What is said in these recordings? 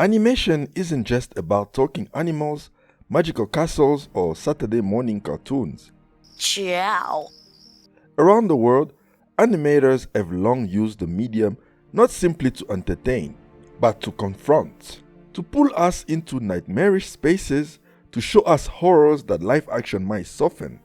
Animation isn't just about talking animals, magical castles, or Saturday morning cartoons. Ciao. Around the world, animators have long used the medium not simply to entertain, but to confront, to pull us into nightmarish spaces, to show us horrors that live action might soften,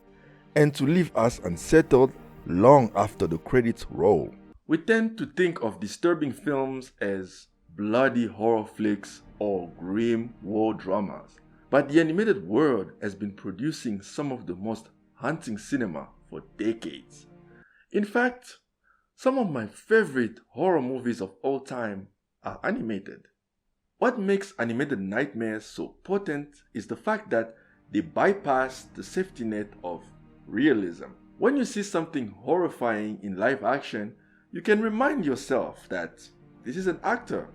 and to leave us unsettled long after the credits roll. We tend to think of disturbing films as bloody horror flicks or grim war dramas, but the animated world has been producing some of the most haunting cinema for decades. In fact, some of my favorite horror movies of all time are animated. What makes animated nightmares so potent is the fact that they bypass the safety net of realism. When you see something horrifying in live action, you can remind yourself that this is an actor,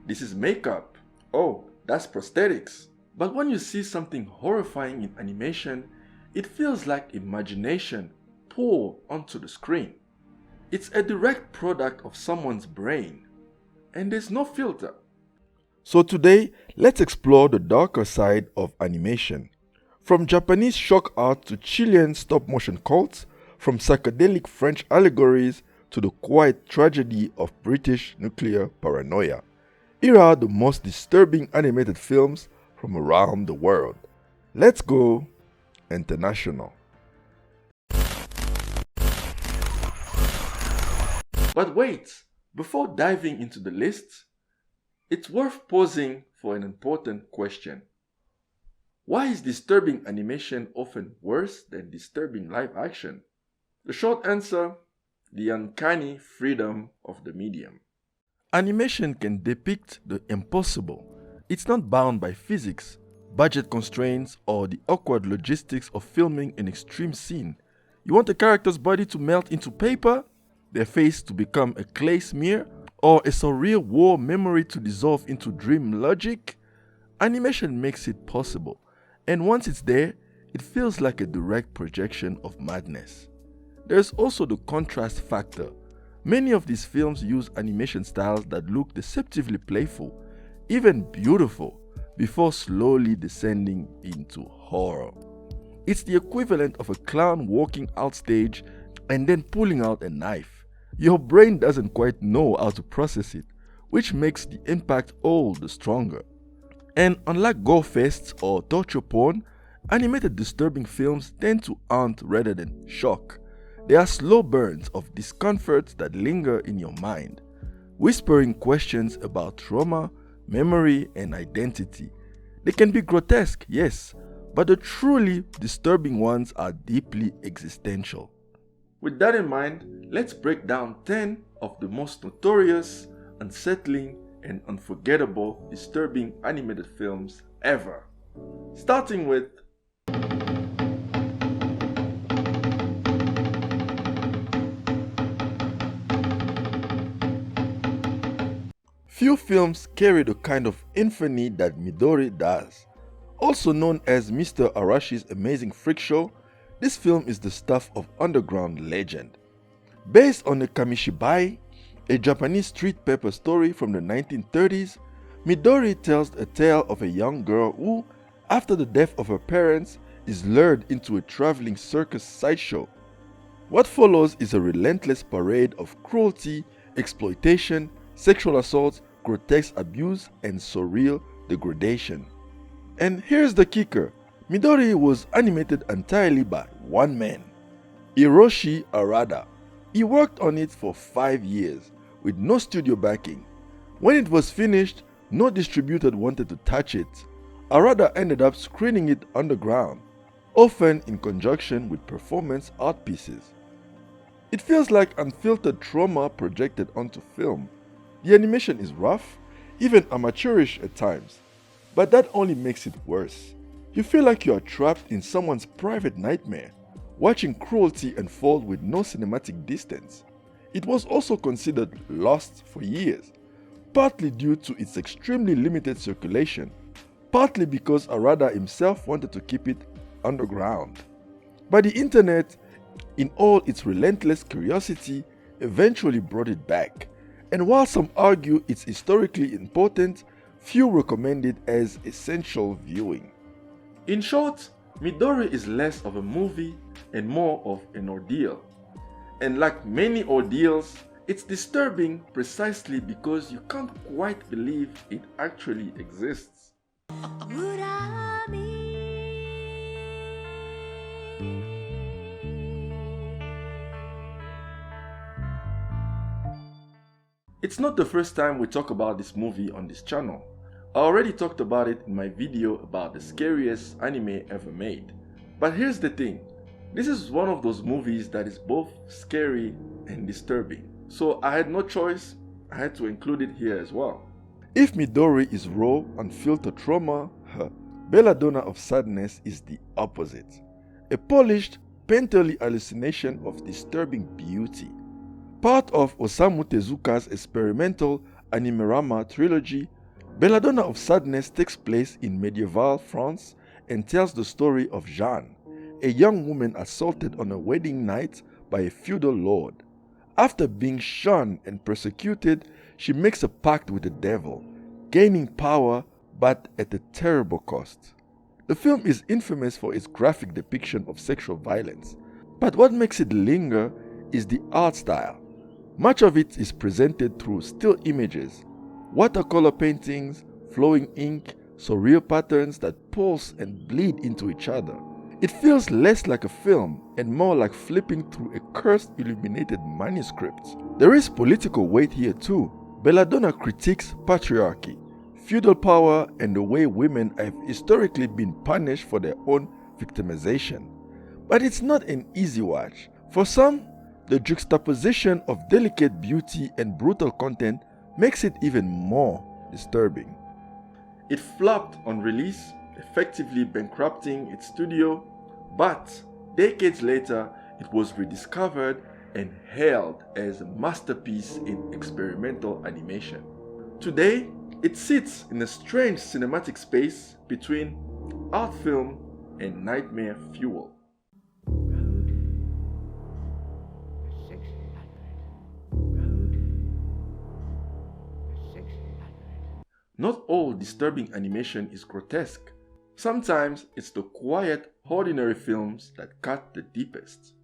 this is makeup, oh, that's prosthetics. But when you see something horrifying in animation, it feels like imagination poured onto the screen. It's a direct product of someone's brain, and there's no filter. So today, let's explore the darker side of animation. From Japanese shock art to Chilean stop-motion cults, from psychedelic French allegories to the quiet tragedy of British nuclear paranoia. Here are the most disturbing animated films from around the world. Let's go international. But wait, before diving into the list, it's worth pausing for an important question. Why is disturbing animation often worse than disturbing live action? The short answer: the uncanny freedom of the medium. Animation can depict the impossible. It's not bound by physics, budget constraints, or the awkward logistics of filming an extreme scene. You want a character's body to melt into paper, their face to become a clay smear, or a surreal war memory to dissolve into dream logic? Animation makes it possible, and once it's there, it feels like a direct projection of madness. There's also the contrast factor. Many of these films use animation styles that look deceptively playful, even beautiful, before slowly descending into horror. It's the equivalent of a clown walking outstage and then pulling out a knife. Your brain doesn't quite know how to process it, which makes the impact all the stronger. And unlike gore fests or torture porn, animated disturbing films tend to haunt rather than shock. They are slow burns of discomfort that linger in your mind, whispering questions about trauma, memory, and identity. They can be grotesque, yes, but the truly disturbing ones are deeply existential. With that in mind, let's break down 10 of the most notorious, unsettling, and unforgettable disturbing animated films ever. Starting with few films carry the kind of infamy that Midori does. Also known as Mr. Arashi's Amazing Freak Show, this film is the stuff of underground legend. Based on a kamishibai, a Japanese street paper story from the 1930s, Midori tells a tale of a young girl who, after the death of her parents, is lured into a traveling circus sideshow. What follows is a relentless parade of cruelty, exploitation, sexual assault, grotesque abuse, and surreal degradation. And here's the kicker: Midori was animated entirely by one man, Hiroshi Arada. He worked on it for 5 years, with no studio backing. When it was finished, no distributor wanted to touch it. Arada ended up screening it underground, often in conjunction with performance art pieces. It feels like unfiltered trauma projected onto film. The animation is rough, even amateurish at times, but that only makes it worse. You feel like you are trapped in someone's private nightmare, watching cruelty unfold with no cinematic distance. It was also considered lost for years, partly due to its extremely limited circulation, partly because Arada himself wanted to keep it underground. But the internet, in all its relentless curiosity, eventually brought it back. And while some argue it's historically important, few recommend it as essential viewing. In short, Midori is less of a movie and more of an ordeal. And like many ordeals, it's disturbing precisely because you can't quite believe it actually exists. It's not the first time we talk about this movie on this channel. I already talked about it in my video about the scariest anime ever made. But here's the thing, this is one of those movies that is both scary and disturbing. So I had no choice, I had to include it here as well. If Midori is raw, unfiltered trauma, her belladonna of sadness is the opposite. A polished, painterly hallucination of disturbing beauty. Part of Osamu Tezuka's experimental Animerama trilogy, Belladonna of Sadness takes place in medieval France and tells the story of Jeanne, a young woman assaulted on a wedding night by a feudal lord. After being shunned and persecuted, she makes a pact with the devil, gaining power but at a terrible cost. The film is infamous for its graphic depiction of sexual violence, but what makes it linger is the art style. Much of it is presented through still images, watercolor paintings, flowing ink, surreal patterns that pulse and bleed into each other. It feels less like a film and more like flipping through a cursed illuminated manuscript. There is political weight here too. Belladonna critiques patriarchy, feudal power, and the way women have historically been punished for their own victimization. But it's not an easy watch. For some, the juxtaposition of delicate beauty and brutal content makes it even more disturbing. It flopped on release, effectively bankrupting its studio, but decades later it was rediscovered and hailed as a masterpiece in experimental animation. Today, it sits in a strange cinematic space between art film and nightmare fuel. Not all disturbing animation is grotesque. Sometimes it's the quiet, ordinary films that cut the deepest.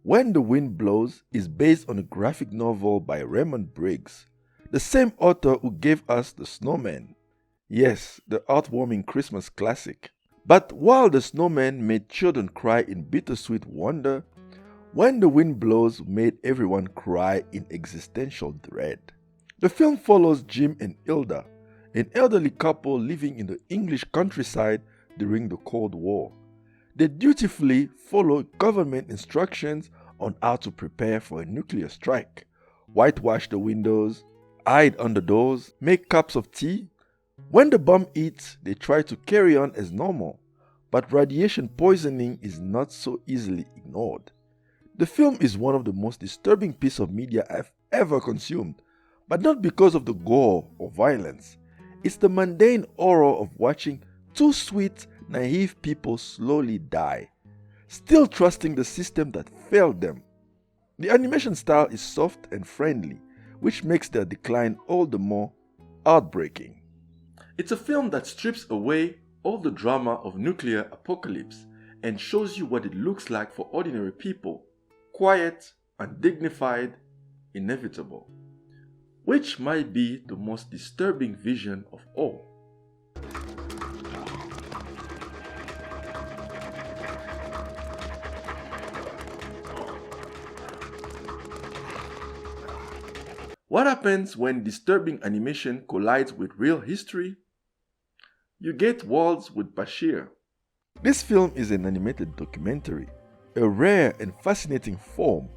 When the Wind Blows is based on a graphic novel by Raymond Briggs, the same author who gave us The Snowman. Yes, the heartwarming Christmas classic. But while The Snowman made children cry in bittersweet wonder, When the Wind Blows made everyone cry in existential dread. The film follows Jim and Hilda, an elderly couple living in the English countryside during the Cold War. They dutifully follow government instructions on how to prepare for a nuclear strike, whitewash the windows, hide under doors, make cups of tea. When the bomb hits, they try to carry on as normal, but radiation poisoning is not so easily ignored. The film is one of the most disturbing pieces of media I've ever consumed, but not because of the gore or violence. It's the mundane horror of watching two sweet, naive people slowly die, still trusting the system that failed them. The animation style is soft and friendly, which makes their decline all the more heartbreaking. It's a film that strips away all the drama of nuclear apocalypse and shows you what it looks like for ordinary people, quiet, undignified, inevitable. Which might be the most disturbing vision of all. What happens when disturbing animation collides with real history? You get Worlds with Bashir. This film is an animated documentary, a rare and fascinating form.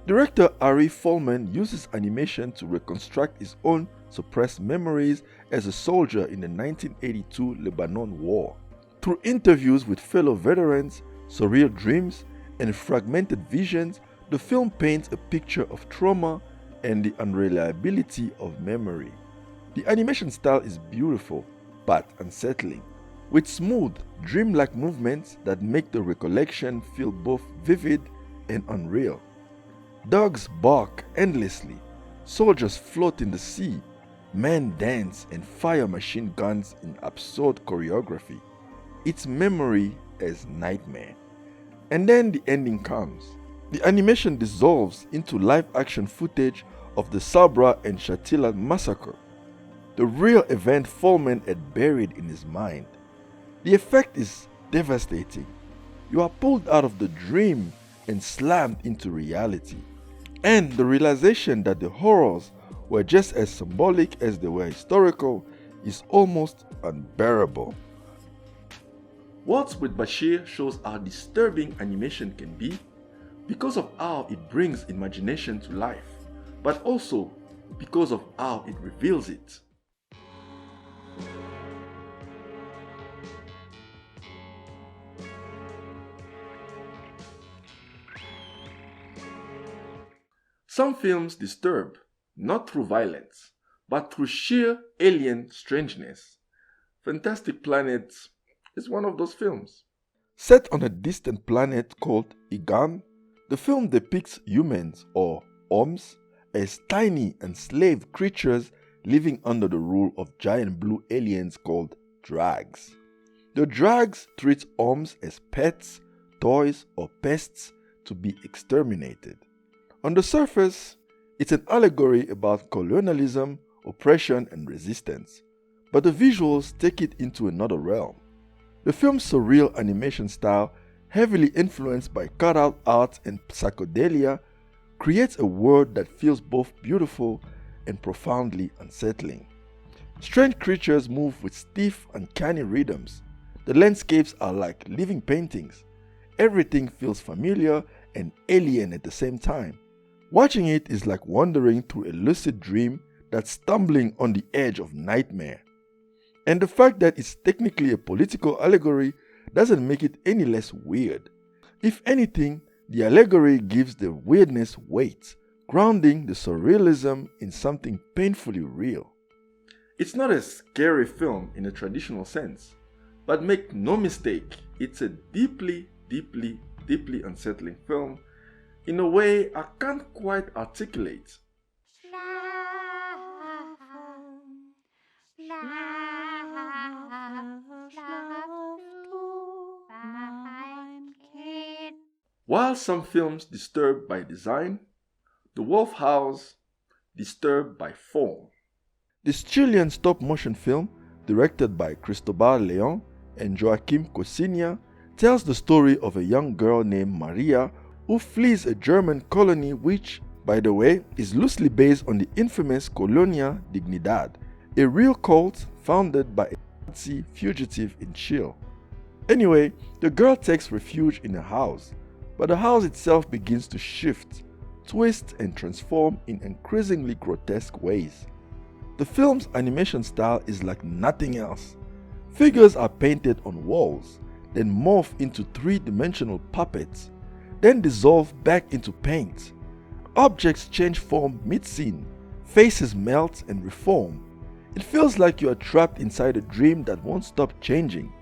Director Ari Folman uses animation to reconstruct his own suppressed memories as a soldier in the 1982 Lebanon War. Through interviews with fellow veterans, surreal dreams, and fragmented visions, the film paints a picture of trauma and the unreliability of memory. The animation style is beautiful, but unsettling, with smooth, dreamlike movements that make the recollection feel both vivid and unreal. Dogs bark endlessly, soldiers float in the sea, Men dance and fire machine guns in absurd choreography. It's memory as nightmare. And then the ending comes. The animation dissolves into live-action footage of the Sabra and Shatila massacre. The real event Foreman had buried in his mind. The effect is devastating. You are pulled out of the dream and slammed into reality. And the realization that the horrors were just as symbolic as they were historical is almost unbearable. Waltz with Bashir shows how disturbing animation can be because of how it brings imagination to life, but also because of how it reveals it. Some films disturb, not through violence, but through sheer alien strangeness. Fantastic Planet is one of those films. Set on a distant planet called Igam, the film depicts humans, or Oms, as tiny enslaved creatures living under the rule of giant blue aliens called Drags. The Drags treat Oms as pets, toys, or pests to be exterminated. On the surface, it's an allegory about colonialism, oppression, and resistance, but the visuals take it into another realm. The film's surreal animation style, heavily influenced by cutout art and psychedelia, creates a world that feels both beautiful and profoundly unsettling. Strange creatures move with stiff, uncanny rhythms. The landscapes are like living paintings. Everything feels familiar and alien at the same time. Watching it is like wandering through a lucid dream that's stumbling on the edge of nightmare. And the fact that it's technically a political allegory doesn't make it any less weird. If anything, the allegory gives the weirdness weight, grounding the surrealism in something painfully real. It's not a scary film in a traditional sense, but make no mistake, it's a deeply unsettling film in a way I can't quite articulate. While some films disturb by design, The Wolf House disturbed by form. This Chilean stop-motion film, directed by Cristobal Leon and Joaquim Cosinia, tells the story of a young girl named Maria who flees a German colony which, by the way, is loosely based on the infamous Colonia Dignidad, a real cult founded by a Nazi fugitive in Chile. Anyway, the girl takes refuge in a house, but the house itself begins to shift, twist, and transform in increasingly grotesque ways. The film's animation style is like nothing else. Figures are painted on walls, then morph into three-dimensional puppets, then dissolve back into paint. Objects change form mid-scene, faces melt and reform. It feels like you are trapped inside a dream that won't stop changing.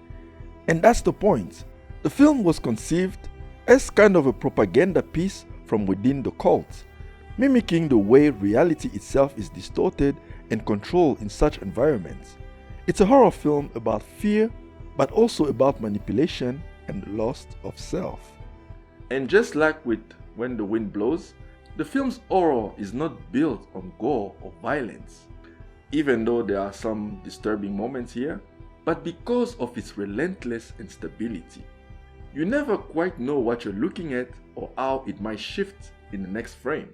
And that's the point. The film was conceived as kind of a propaganda piece from within the cult, mimicking the way reality itself is distorted and controlled in such environments. It's a horror film about fear, but also about manipulation and the loss of self. And just like with When the Wind Blows, the film's horror is not built on gore or violence, even though there are some disturbing moments here, but because of its relentless instability. You never quite know what you're looking at or how it might shift in the next frame.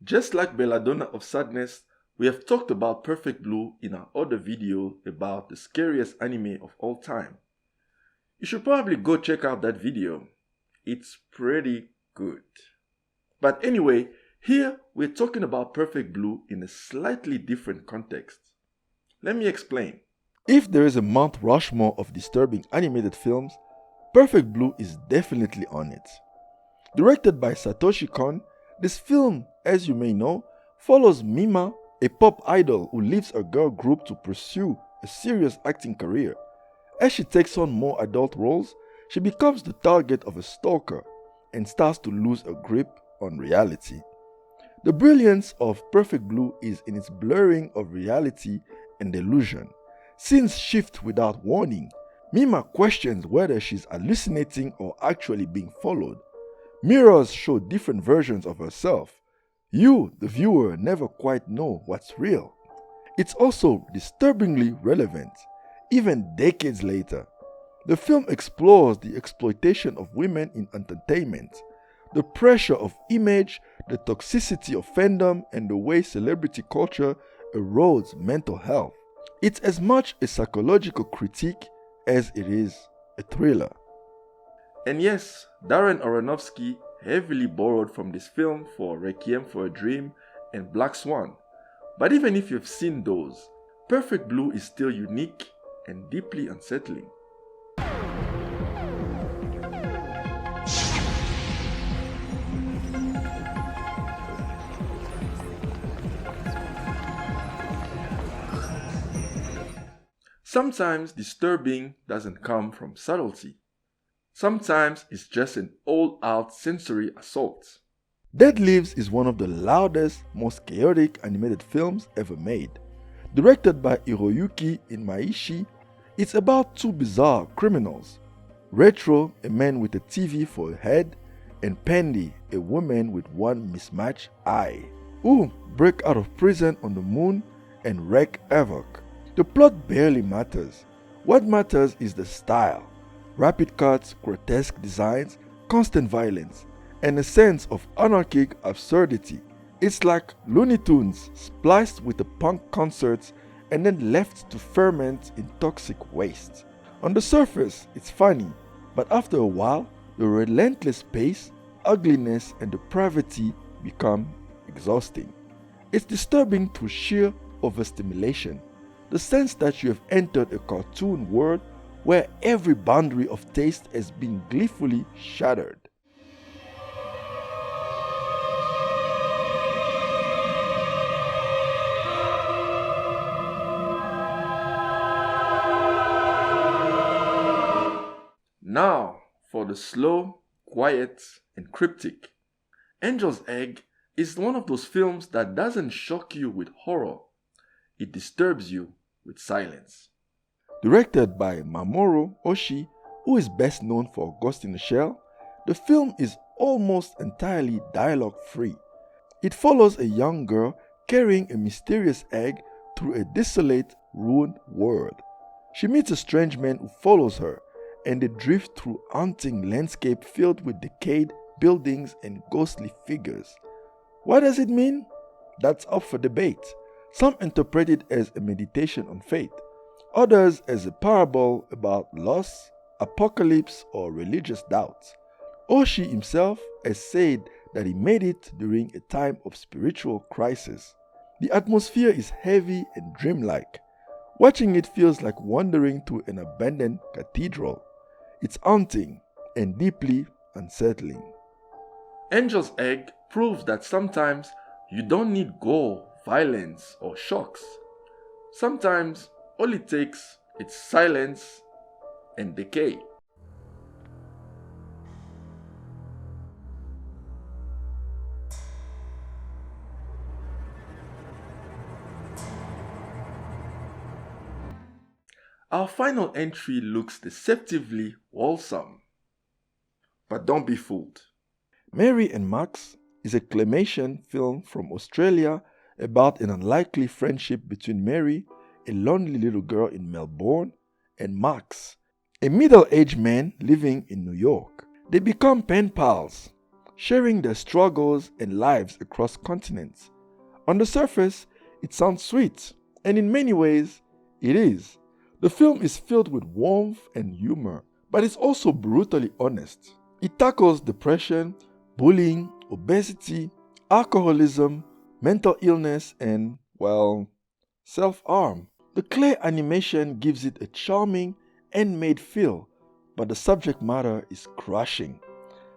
Just like Belladonna of Sadness, we have talked about Perfect Blue in our other video about the scariest anime of all time. You should probably go check out that video. It's pretty good. But anyway, here we're talking about Perfect Blue in a slightly different context. Let me explain. If there is a Mount Rushmore of disturbing animated films, Perfect Blue is definitely on it. Directed by Satoshi Kon, this film, as you may know, follows Mima, a pop idol who leaves a girl group to pursue a serious acting career. As she takes on more adult roles, she becomes the target of a stalker and starts to lose a grip on reality. The brilliance of Perfect Blue is in its blurring of reality and illusion. Scenes shift without warning. Mima questions whether she's hallucinating or actually being followed. Mirrors show different versions of herself. You, the viewer, never quite know what's real. It's also disturbingly relevant, even decades later. The film explores the exploitation of women in entertainment, the pressure of image, the toxicity of fandom, and the way celebrity culture erodes mental health. It's as much a psychological critique as it is a thriller. And yes, Darren Aronofsky heavily borrowed from this film for Requiem for a Dream and Black Swan. But even if you've seen those, Perfect Blue is still unique and deeply unsettling. Sometimes disturbing doesn't come from subtlety. Sometimes it's just an all-out sensory assault. Dead Leaves is one of the loudest, most chaotic animated films ever made. Directed by Hiroyuki Imaishi, it's about two bizarre criminals. Retro, a man with a TV for a head, and Pandy, a woman with one mismatched eye, who break out of prison on the moon and wreak havoc. The plot barely matters. What matters is the style. Rapid cuts, grotesque designs, constant violence, and a sense of anarchic absurdity. It's like Looney Tunes spliced with the punk concerts and then left to ferment in toxic waste. On the surface, it's funny, but after a while, the relentless pace, ugliness, and depravity become exhausting. It's disturbing through sheer overstimulation. The sense that you have entered a cartoon world where every boundary of taste has been gleefully shattered. Now, for the slow, quiet, and cryptic. Angel's Egg is one of those films that doesn't shock you with horror. It disturbs you with silence. Directed by Mamoru Oshii, who is best known for Ghost in the Shell, the film is almost entirely dialogue-free. It follows a young girl carrying a mysterious egg through a desolate, ruined world. She meets a strange man who follows her, and they drift through haunting landscape filled with decayed buildings and ghostly figures. What does it mean? That's up for debate. Some interpret it as a meditation on faith, others as a parable about loss, apocalypse, or religious doubts. Oshii himself has said that he made it during a time of spiritual crisis. The atmosphere is heavy and dreamlike. Watching it feels like wandering through an abandoned cathedral. It's haunting and deeply unsettling. Angel's Egg proves that sometimes you don't need gore, violence, or shocks. Sometimes all it takes is silence and decay. Our final entry looks deceptively wholesome. But don't be fooled. Mary and Max is a claymation film from Australia about an unlikely friendship between Mary, a lonely little girl in Melbourne, and Max, a middle-aged man living in New York. They become pen pals, sharing their struggles and lives across continents. On the surface, it sounds sweet, and in many ways, it is. The film is filled with warmth and humor, but it's also brutally honest. It tackles depression, bullying, obesity, alcoholism, mental illness, and, well, self-harm. The clay animation gives it a charming, handmade feel, but the subject matter is crushing.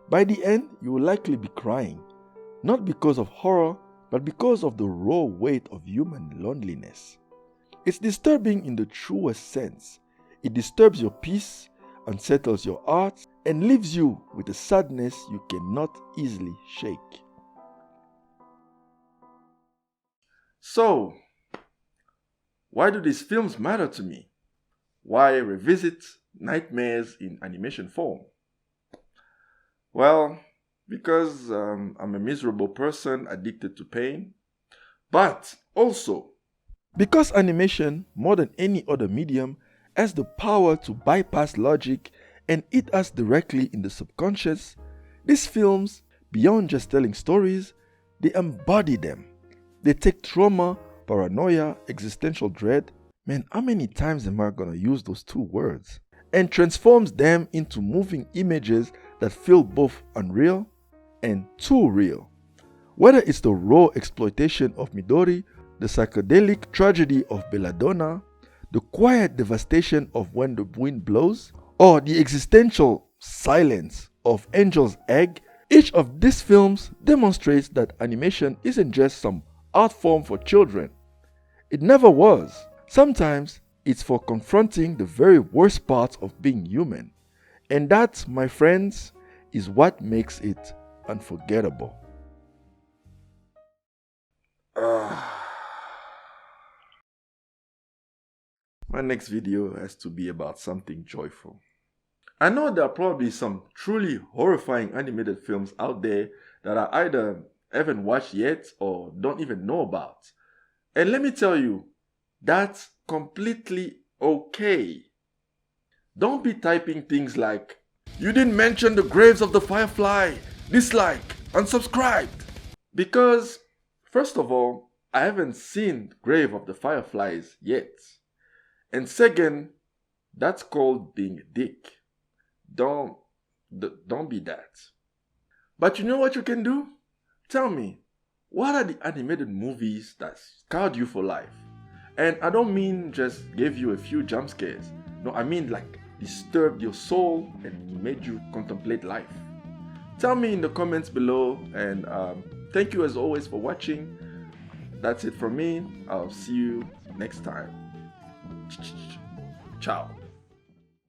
By the end, you will likely be crying, not because of horror, but because of the raw weight of human loneliness. It's disturbing in the truest sense. It disturbs your peace, unsettles your heart, and leaves you with a sadness you cannot easily shake. So, why do these films matter to me? Why revisit nightmares in animation form? Well, because I'm a miserable person addicted to pain, but also because animation, more than any other medium, has the power to bypass logic and hit us directly in the subconscious. These films, beyond just telling stories, they embody them. They take trauma, paranoia, existential dread, man, how many times am I gonna use those two words? And transforms them into moving images that feel both unreal and too real. Whether it's the raw exploitation of Midori, the psychedelic tragedy of Belladonna, the quiet devastation of When the Wind Blows, or the existential silence of Angel's Egg, each of these films demonstrates that animation isn't just some art form for children. It never was. Sometimes it's for confronting the very worst parts of being human. And that, my friends, is what makes it unforgettable. My next video has to be about something joyful. I know there are probably some truly horrifying animated films out there that I either haven't watched yet or don't even know about. And let me tell you, that's completely okay. Don't be typing things like, "You didn't mention the graves of the Firefly, dislike, unsubscribed." Because, first of all, I haven't seen Grave of the Fireflies yet. And second, that's called being a dick. Don't be that. But you know what you can do? Tell me, what are the animated movies that scarred you for life? And I don't mean just gave you a few jump scares. No, I mean like disturbed your soul and made you contemplate life. Tell me in the comments below, and thank you as always for watching. That's it from me. I'll see you next time. Ciao.